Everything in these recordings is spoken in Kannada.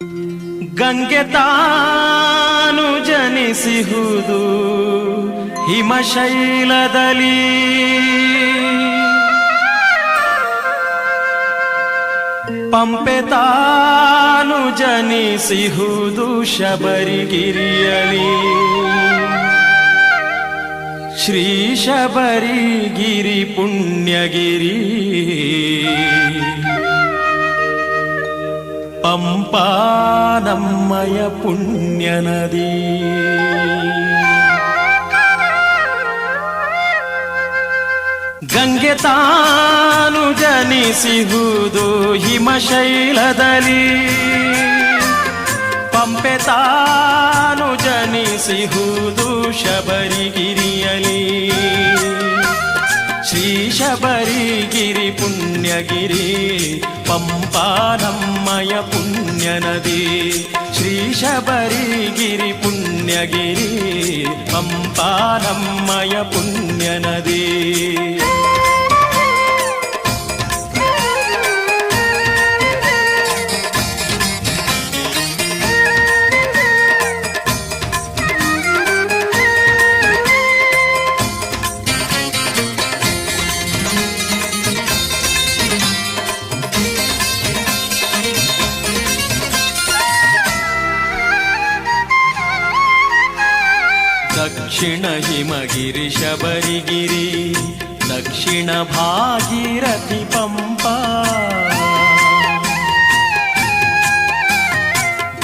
ಗಂಗೆ ತಾನು ಜನಿಸಿಹುದು ಹಿಮಶೈಲದಲ್ಲಿ, ಪಂಪೆ ತಾನು ಜನಿಸಿಹುದು ಶಬರಿಗಿರಿಯಲಿ. ಶ್ರೀ ಶಬರಿಗಿರಿ ಪುಣ್ಯಗಿರಿ ಪಂಪಾ ನಮ್ಮಯ ಪುಣ್ಯ ನದಿ. ಗಂಗೆ ತಾನು ಜನಿಸಿಹುದು ಹಿಮಶೈಲದಲ್ಲಿ, ಪಂಪೆ ತಾನು ಜನಿಸಿಹುದು ಶಬರಿಗಿರಿಯಲಿ. ಶ್ರೀ ಶಬರಿಗಿರಿ ಪುಣ್ಯಗಿರಿ ಪಂಪಾ ನಮ್ಮಯ ಪುಣ್ಯ ನದಿ. ಶ್ರೀ ಶಬರಿಗಿರಿ ಪುಣ್ಯಗಿರಿ ಪಂಪಾ ನಮ್ಮಯ ಪುಣ್ಯ ನದಿ. ದಕ್ಷಿಣ ಹಿಮಗಿರಿ ಶಬರಿಗಿರಿ, ದಕ್ಷಿಣ ಭಾಗೀರಥಿ ಪಂಪಾ.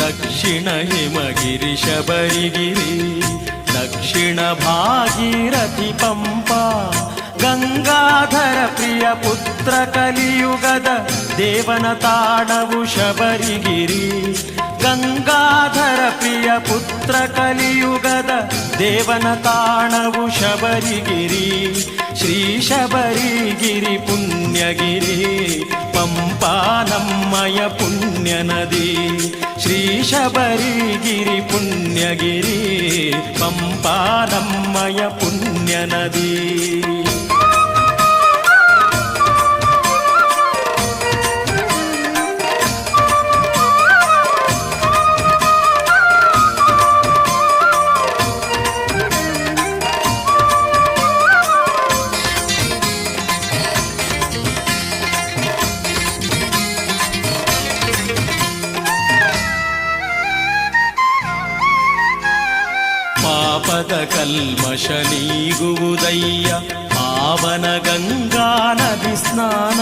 ದಕ್ಷಿಣ ಹಿಮಗಿರಿ ಶಬರಿಗಿರಿ, ದಕ್ಷಿಣ ಭಾಗೀರಥಿ ಪಂಪಾ. ಗಂಗಾಧರ ಪ್ರಿಯ ಪುತ್ರ ಕಲಿಯುಗದ ದೇವನ ತಾಣವು ಶಬರಿಗಿರಿ. ಗಂಗಾಧರ ಪ್ರಿಯ ಪುತ್ರ ಕಲಿಯುಗದ ದೇವನ ತಾಣವು ಶಬರಿಗಿರಿ. ಶ್ರೀ ಶಬರಿಗಿರಿ ಪುಣ್ಯಗಿರಿ ಪಂಪಾ ನಮ್ಮಯ ಪುಣ್ಯ ನದಿ. ಶ್ರೀ ಶಬರಿಗಿರಿ ಪುಣ್ಯಗಿರಿ ಪಂಪಾ ನಮ್ಮಯ ಪುಣ್ಯ ನದಿ. ಪಾಪದ ಕಲ್ಮಶ ನೀಗುವುದಯ್ಯ ಪಾವನ ಗಂಗಾ ನದಿ ಸ್ನಾನ.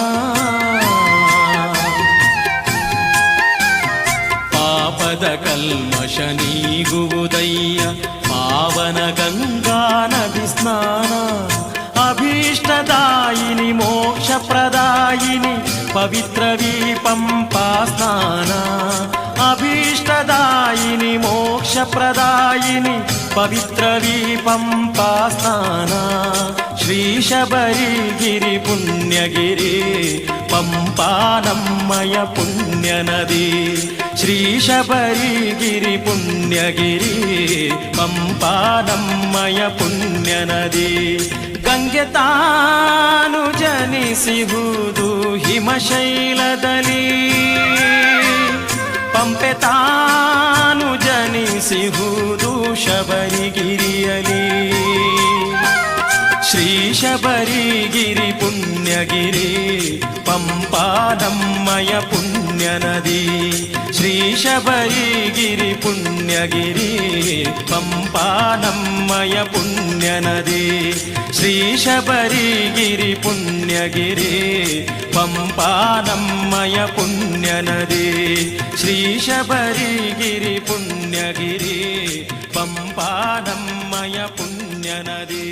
ಪಾಪದ ಕಲ್ಮಶ ನೀಗುವುದಯ್ಯ ಪಾವನ ಗಂಗಾ ನದಿ ಸ್ನಾನ. ಅಭೀಷ್ಟದಾಯಿನಿ ಮೋಕ್ಷ ಪ್ರದಾಯಿನಿ ಪವಿತ್ರವೀ ಪಂಪಾ ಸ್ನಾನ. ಅಭೀಷ್ಟದಾಯಿನಿ ಮೋಕ್ಷ ಪ್ರದಾಯಿನಿ ಪವಿತ್ರವೀ ಪಂಪಾ ಸ್ನಾನ. ಶ್ರೀ ಶಬರಿಗಿರಿ ಪುಣ್ಯಗಿರಿ ಪಂಪಾ ನಮ್ಮಯ ಪುಣ್ಯ ನದಿ. ಶ್ರೀ ಶಬರಿಗಿರಿ ಪುಣ್ಯಗಿರಿ ಪಂಪಾ ನಮ್ಮಯ ಪುಣ್ಯ ನದಿ. ಗಂಗೆ ತಾನು ಜನಿಸಿಹುದು ಹಿಮಶೈಲದಲ್ಲಿ, ಪಂಪೆ ತಾನು ಜನಿಸಿಹುದು ಶಬರಿಗಿರಿಯಲಿ. ಶ್ರೀ ಶಬರಿಗಿರಿ ಪುಣ್ಯಗಿರಿ ಪಂಪಾ ನಮ್ಮಯ ಪುಣ್ಯ ನದಿ. ಶ್ರೀ ಶಬರಿಗಿರಿ ಪುಣ್ಯಗಿರಿ ಪಂಪಾ ನಮ್ಮಯ ಪುಣ್ಯ ನದಿ. ಶ್ರೀ ಶಬರಿಗಿರಿ ಪುಣ್ಯಗಿರಿ ಪಂಪಾ ನಮ್ಮಯ ಪುಣ್ಯ ನದಿ. ಶ್ರೀ ಶಬರಿಗಿರಿ ಪುಣ್ಯಗಿರಿ ಪಂಪಾ ನಮ್ಮಯ ಪುಣ್ಯ ನದಿ.